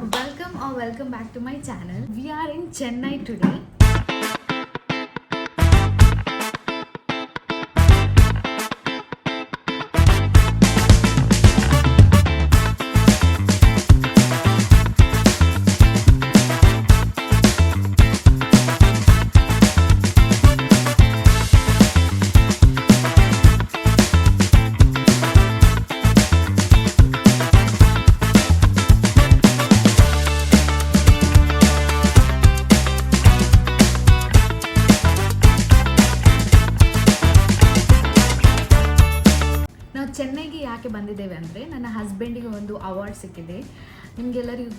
Welcome back to my channel. We are in Chennai today. ನಾವು ಚೆನ್ನೈಗೆ ಯಾಕೆ ಬಂದಿದ್ದೇವೆ ಅಂದರೆ ನನ್ನ ಹಸ್ಬೆಂಡಿಗೆ ಒಂದು ಅವಾರ್ಡ್ ಸಿಕ್ಕಿದೆ. ನಿಮಗೆಲ್ಲರಿಗೂ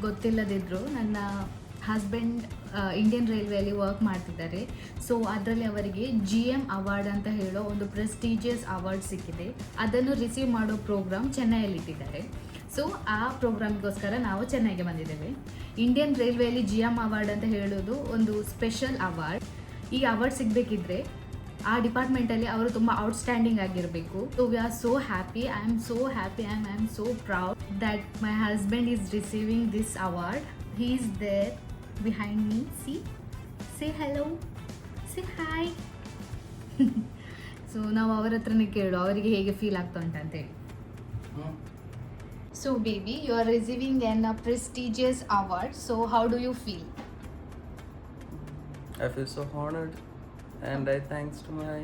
ಗೊತ್ತಿಲ್ಲದಿದ್ದರೂ ನನ್ನ ಹಸ್ಬೆಂಡ್ ಇಂಡಿಯನ್ ರೈಲ್ವೆಯಲ್ಲಿ ವರ್ಕ್ ಮಾಡ್ತಿದ್ದಾರೆ. ಸೊ ಅದರಲ್ಲಿ ಅವರಿಗೆ GM ಅವಾರ್ಡ್ ಅಂತ ಹೇಳೋ ಒಂದು ಪ್ರೆಸ್ಟೀಜಿಯಸ್ ಅವಾರ್ಡ್ ಸಿಕ್ಕಿದೆ. ಅದನ್ನು ರಿಸೀವ್ ಮಾಡೋ ಪ್ರೋಗ್ರಾಮ್ ಚೆನ್ನೈಯಲ್ಲಿ ಇಟ್ಟಿದ್ದಾರೆ. ಸೊ ಆ ಪ್ರೋಗ್ರಾಮ್ಗೋಸ್ಕರ ನಾವು ಚೆನ್ನೈಗೆ ಬಂದಿದ್ದೇವೆ. ಇಂಡಿಯನ್ ರೈಲ್ವೆಯಲ್ಲಿ GM ಅವಾರ್ಡ್ ಅಂತ ಹೇಳೋದು ಒಂದು ಸ್ಪೆಷಲ್ ಅವಾರ್ಡ್. ಈ ಅವಾರ್ಡ್ ಸಿಗಬೇಕಿದ್ರೆ ಆ ಡಿಪಾರ್ಟ್ಮೆಂಟಲ್ಲಿ ಅವರು ತುಂಬ ಔಟ್ಸ್ಟ್ಯಾಂಡಿಂಗ್ ಆಗಿರಬೇಕು. So we are so happy. I am so happy. I am so proud that my husband is receiving this award. He is there behind me. Say hello, say hi. So ನಾವು ಅವರ ಹತ್ರನೇ ಕೇಳು ಅವರಿಗೆ ಹೇಗೆ feel ಆಗ್ತಾ ಉಂಟಂತೇಳಿ. So baby, you are receiving an prestigious award. So how do you feel? I feel so honored, and I thanks to my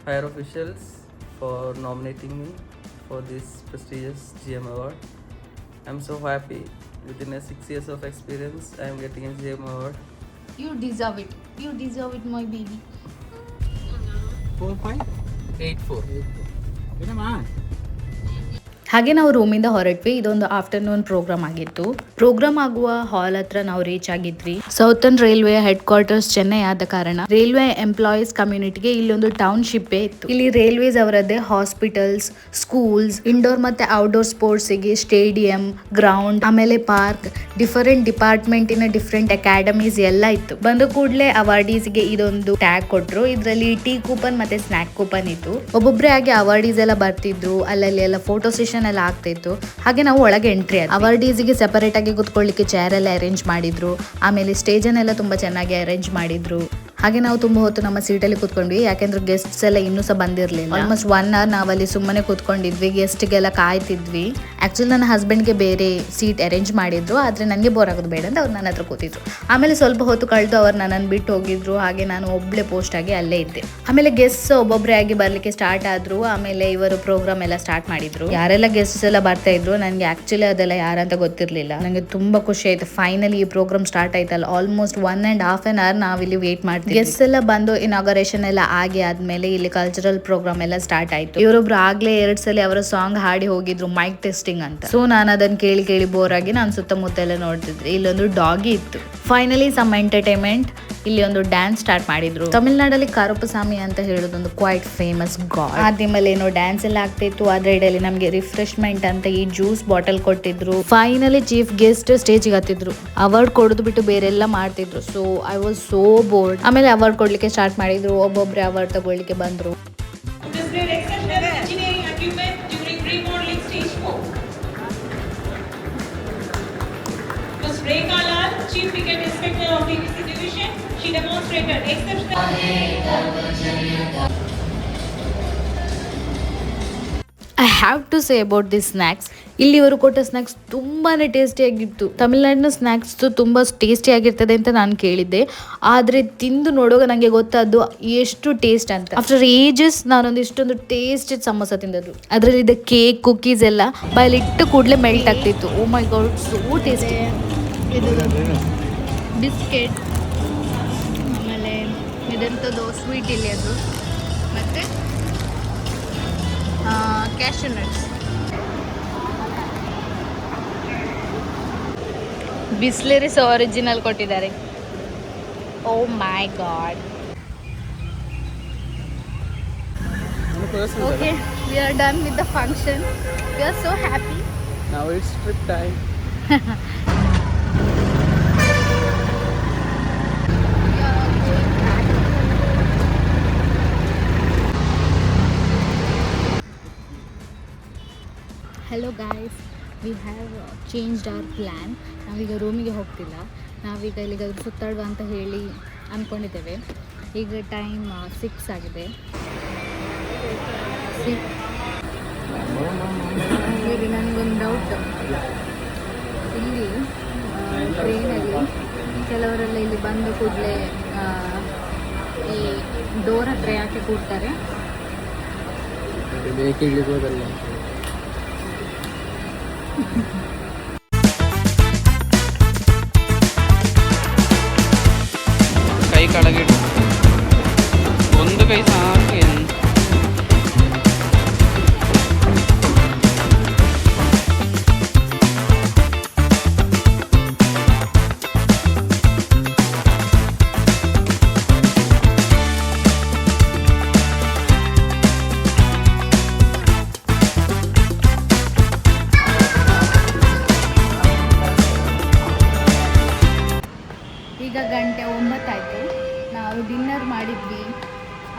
higher officials for nominating me for this prestigious GM award. I'm so happy. Within a 6 years of experience, I am getting a GM award. You deserve it. You deserve it, my baby. 4584. ಹಾಗೆ ನಾವು ರೂಮಿಂದ ಹೊರಟ್ವಿ. ಇದೊಂದು afternoon program ಆಗಿತ್ತು. Program ಆಗುವ hall ಹತ್ರ ನಾವು reach ಆಗಿದ್ವಿ. Southern railway headquarters Chennai ಆದ ಕಾರಣ ರೈಲ್ವೆ ಎಂಪ್ಲಾಯೀಸ್ ಕಮ್ಯುನಿಟಿಗೆ ಇಲ್ಲೊಂದು ಟೌನ್ಶಿಪ್ ಇತ್ತು. ಇಲ್ಲಿ ರೈಲ್ವೇಸ್ ಅವರದ್ದೇ ಹಾಸ್ಪಿಟಲ್ಸ್, ಸ್ಕೂಲ್ಸ್, ಇಂಡೋರ್ ಮತ್ತೆ ಔಟ್ಡೋರ್ ಸ್ಪೋರ್ಟ್ಸ್ಗೆ ಸ್ಟೇಡಿಯಂ, ಗ್ರೌಂಡ್, ಆಮೇಲೆ ಪಾರ್ಕ್, ಡಿಫರೆಂಟ್ ಡಿಪಾರ್ಟ್ಮೆಂಟಿನ ಡಿಫರೆಂಟ್ ಅಕಾಡೆಮೀಸ್ ಎಲ್ಲ ಇತ್ತು. ಬಂದ ಕೂಡಲೇ ಅವಾರ್ಡೀಸ್ಗೆ ಇದೊಂದು ಟ್ಯಾಗ್ ಕೊಟ್ರು. ಇದರಲ್ಲಿ ಟೀ ಕೂಪನ್ ಮತ್ತೆ ಸ್ನಾಕ್ ಕೂಪನ್ ಇತ್ತು. ಒಬ್ಬೊಬ್ಬರೇ ಆಗಿ ಅವಾರ್ಡೀಸ್ ಎಲ್ಲ ಬರ್ತಿದ್ರು. ಅಲ್ಲಲ್ಲಿ ಎಲ್ಲ ಫೋಟೋ ಸೆಷನ್ ಎಲ್ಲ ಆಗ್ತಿತ್ತು. ಹಾಗೆ ನಾವು ಒಳಗೆ ಎಂಟ್ರಿ ಆದ್ವಿ. ಅವಾರ್ಡೀಸ್ಗೆ ಸೆಪರೇಟ್ ಆಗಿ ಕುತ್ಕೊಳ್ಳಿಕ್ಕೆ ಚೇರ್ ಎಲ್ಲ ಅರೇಂಜ್ ಮಾಡಿದ್ರು. ಆಮೇಲೆ ಸ್ಟೇಜ್ ಅನ್ನೆಲ್ಲ ತುಂಬಾ ಚೆನ್ನಾಗಿ ಅರೇಂಜ್ ಮಾಡಿದ್ರು. ಹಾಗೆ ನಾವು ತುಂಬಾ ಹೊತ್ತು ನಮ್ಮ ಸೀಟಲ್ಲಿ ಕುತ್ಕೊಂಡ್ವಿ. ಯಾಕೆಂದ್ರೆ ಗೆಸ್ಟ್ಸ್ ಎಲ್ಲ ಇನ್ನೂ ಸಹ ಬಂದಿರಲಿಲ್ಲ. ಆಲ್ಮೋಸ್ಟ್ 1 hour ನಾವಲ್ಲಿ ಸುಮ್ಮನೆ ಕುತ್ಕೊಂಡಿದ್ವಿ. ಗೆಸ್ಟ್ಗೆಲ್ಲ ಕಾಯ್ತಿದ್ವಿ. ಆಕ್ಚುಲಿ ನನ್ನ ಹಸ್ಬೆಂಡ್ಗೆ ಬೇರೆ ಸೀಟ್ ಅರೇಂಜ್ ಮಾಡಿದ್ರು. ಆದ್ರೆ ನನಗೆ ಬೋರ್ ಆಗೋದು ಬೇಡ ಅಂತ ಅವ್ರು ನನ್ನ ಹತ್ರ ಕೂತಿದ್ರು. ಆಮೇಲೆ ಸ್ವಲ್ಪ ಹೊತ್ತು ಕಳೆದು ಅವ್ರು ನನ್ನನ್ನು ಬಿಟ್ಟು ಹೋಗಿದ್ರು. ಹಾಗೆ ನಾನು ಒಬ್ಳೆ ಪೋಸ್ಟ್ ಆಗಿ ಅಲ್ಲೇ ಇದ್ದೆ. ಆಮೇಲೆ ಗೆಸ್ಟ್ಸ್ ಒಬ್ಬೊಬ್ಬರೇ ಆಗಿ ಬರ್ಲಿಕ್ಕೆ ಸ್ಟಾರ್ಟ್ ಆದ್ರು. ಆಮೇಲೆ ಇವರು ಪ್ರೋಗ್ರಾಮ್ ಎಲ್ಲ ಸ್ಟಾರ್ಟ್ ಮಾಡಿದ್ರು. ಯಾರೆಲ್ಲ ಗೆಸ್ಟ್ಸ್ ಎಲ್ಲ ಬರ್ತಾ ಇದ್ರು, ನನಗೆ ಆಕ್ಚುಲಿ ಅದೆಲ್ಲ ಯಾರಂತ ಗೊತ್ತಿರಲಿಲ್ಲ. ನನಗೆ ತುಂಬಾ ಖುಷಿ ಆಯ್ತು. ಫೈನಲಿ ಈ ಪ್ರೋಗ್ರಾಮ್ ಸ್ಟಾರ್ಟ್ ಆಯ್ತಲ್ಲ. ಆಲ್ಮೋಸ್ಟ್ 1.5 hour ನಾವಿಲ್ಲಿ ವೇಟ್ ಮಾಡ್ತೀವಿ. ಗೆಸ್ಟ್ಸ್ ಎಲ್ಲ ಬಂದು ಇನಾಗರೇಷನ್ ಎಲ್ಲ ಆಗಿ ಆದ್ಮೇಲೆ ಇಲ್ಲಿ ಕಲ್ಚರಲ್ ಪ್ರೋಗ್ರಾಮ್ ಎಲ್ಲ ಸ್ಟಾರ್ಟ್ ಆಯ್ತು. ಇವರೊಬ್ರು ಆಗ್ಲೇ 2 ಸಲ ಅವರ ಸಾಂಗ್ ಹಾಡಿ ಹೋಗಿದ್ರು, ಮೈಕ್ ಟೆಸ್ಟಿಂಗ್ ಅಂತ. ಸೊ ನಾನು ಅದನ್ನ ಕೇಳಿ ಬೋರ್ ಆಗಿ ನಾನು ಸುತ್ತಮುತ್ತ ಎಲ್ಲ ನೋಡ್ತಿದ್ದೆ. ಇಲ್ಲೊಂದು ಡಾಗಿ ಇತ್ತು. Finally some entertainment. ಇಲ್ಲಿ ಒಂದು ಡ್ಯಾನ್ಸ್ ಸ್ಟಾರ್ಟ್ ಮಾಡಿದ್ರು. ತಮಿಳ್ನಾಡಲ್ಲಿ ಕರುಪಸಾಮಿ ಅಂತ ಹೇಳೋದೊಂದು ಕ್ವೈಟ್ ಫೇಮಸ್ ಗಾಡ್. ಆದ್ಮೇಲೆ ಏನೋ ಡ್ಯಾನ್ಸ್ ಎಲ್ಲ ಆಗ್ತಿತ್ತು. ಅದ್ರ ಇಡಲ್ಲಿ ನಮ್ಗೆ ರಿಫ್ರೆಶ್ಮೆಂಟ್ ಅಂತ ಈ ಜ್ಯೂಸ್ ಬಾಟಲ್ ಕೊಟ್ಟಿದ್ರು. ಫೈನಲಿ ಚೀಫ್ ಗೆಸ್ಟ್ ಸ್ಟೇಜ್ಗೆ ಹತ್ತಿದ್ರು. ಅವಾರ್ಡ್ ಕೊಡೋದು ಬಿಟ್ಟು ಬೇರೆಲ್ಲ ಮಾಡ್ತಿದ್ರು. So I was so bored. ಆಮೇಲೆ ಅವಾರ್ಡ್ ಕೊಡ್ಲಿಕ್ಕೆ ಸ್ಟಾರ್ಟ್ ಮಾಡಿದ್ರು. ಒಬ್ಬೊಬ್ರೆ ಅವಾರ್ಡ್ ತಗೊಳ್ಳಿಕ್ಕೆ ಬಂದ್ರು. Chief Ticket Inspector of TTC Division, she demonstrated exceptional. I have to say about this snacks. ಇಲ್ಲಿ ಇವರು ಕೊಟ್ಟ ಸ್ನ್ಯಾಕ್ಸ್ ತುಂಬಾನೇ ಟೇಸ್ಟಿಯಾಗಿತ್ತು. ತಮಿಳ್ನಾಡಿನ ಸ್ನ್ಯಾಕ್ಸ್ ತುಂಬಾ ಟೇಸ್ಟಿ ಆಗಿರ್ತದೆ ಅಂತ ನಾನು ಕೇಳಿದ್ದೆ. ಆದರೆ ತಿಂದು ನೋಡುವಾಗ ನನಗೆ ಗೊತ್ತಾದ್ದು ಎಷ್ಟು ಟೇಸ್ಟ್ ಅಂತ. ಆಫ್ಟರ್ ಏಜಸ್ ನಾನೊಂದು ಇಷ್ಟೊಂದು ಟೇಸ್ಟ್ ಸಮೋಸ ತಿಂದದ್ದು. ಅದರಲ್ಲಿದ್ದ ಕೇಕ್, ಕುಕೀಸ್ ಎಲ್ಲ ಬಾಯಲ್ಲಿ ಇಟ್ಟು ಕೂಡಲೇ ಮೆಲ್ಟ್ ಆಗ್ತಿತ್ತು. ಓ ಮೈ ಗಾಡ್, ಸೋ ಟೇಸ್ಟಿ. ಇದು ಬಿಸ್ಕೆಟ್, ಆಮೇಲೆ ಇದಂಥದ್ದು ಸ್ವೀಟ್ ಇಲ್ಲಿ ಅದು, ಮತ್ತು ಕ್ಯಾಶ್ಯೂ ನಟ್ಸ್. ಬಿಸ್ಲೆರಿಸ್ ಒರಿಜಿನಲ್ ಕೊಟ್ಟಿದ್ದಾರೆ. Oh my god. Okay, we are done with the function. We are so happy. Now it's trip time. Hello guys, we have changed our plan. ನಾವೀಗ ರೂಮಿಗೆ ಹೋಗ್ತಿಲ್ಲ, ನಾವೀಗ ಇಲ್ಲಿಗಾದ್ರೂ ಸುತ್ತಾಡುವ ಅಂತ ಹೇಳಿ ಅಂದ್ಕೊಂಡಿದ್ದೇವೆ. ಈಗ ಟೈಮ್ 6 ಆಗಿದೆ. ಹೇಳಿ, ನನಗೊಂದು ಡೌಟ್. ಇಲ್ಲಿ ಟ್ರೈನಲ್ಲಿ ಕೆಲವರೆಲ್ಲ ಇಲ್ಲಿ ಬಂದ ಕೂಡಲೇ ಈ ಡೋರ್ ಹತ್ರ ಯಾಕೆ ಕೂಡ್ತಾರೆ? ಕೈ ಕೆಳಗಿಡು, ಒಂದು ಕೈ ಸಾಕು. ಈಗ ಗಂಟೆ 9 ಆಯಿತು. ನಾವು ಡಿನ್ನರ್ ಮಾಡಿದ್ವಿ,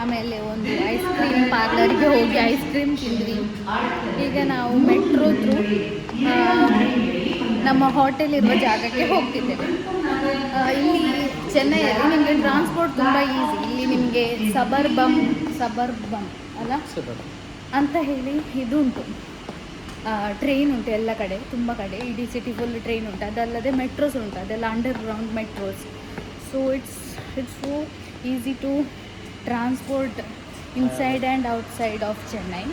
ಆಮೇಲೆ ಒಂದು ಐಸ್ ಕ್ರೀಮ್ ಪಾರ್ಲರ್ಗೆ ಹೋಗಿ ಐಸ್ ಕ್ರೀಮ್ ತಿಂದ್ವಿ. ಈಗ ನಾವು ಮೆಟ್ರೋ ಥ್ರೂ ನಮ್ಮ ಹೋಟೆಲ್ ಇರುವ ಜಾಗಕ್ಕೆ ಹೋಗ್ತಿದ್ದೇವೆ. ಇಲ್ಲಿ ಚೆನ್ನೈಯಲ್ಲಿ ನಿಮಗೆ ಟ್ರಾನ್ಸ್ಪೋರ್ಟ್ ತುಂಬ ಈಸಿ. ಇಲ್ಲಿ ನಿಮಗೆ ಸಬರ್ಬಮ್ ಅಲ್ಲ ಅಂತ ಹೇಳಿ ಇದು ಉಂಟು, ಟ್ರೈನ್ ಉಂಟು ಎಲ್ಲ ಕಡೆ, ತುಂಬ ಕಡೆ, ಇಡೀ ಸಿಟಿ ಫುಲ್ ಟ್ರೈನ್ ಉಂಟು. ಅದಲ್ಲದೆ ಮೆಟ್ರೋಸ್ ಉಂಟು, ಅದೆಲ್ಲ underground metros. So it's so easy to transport inside and outside of Chennai.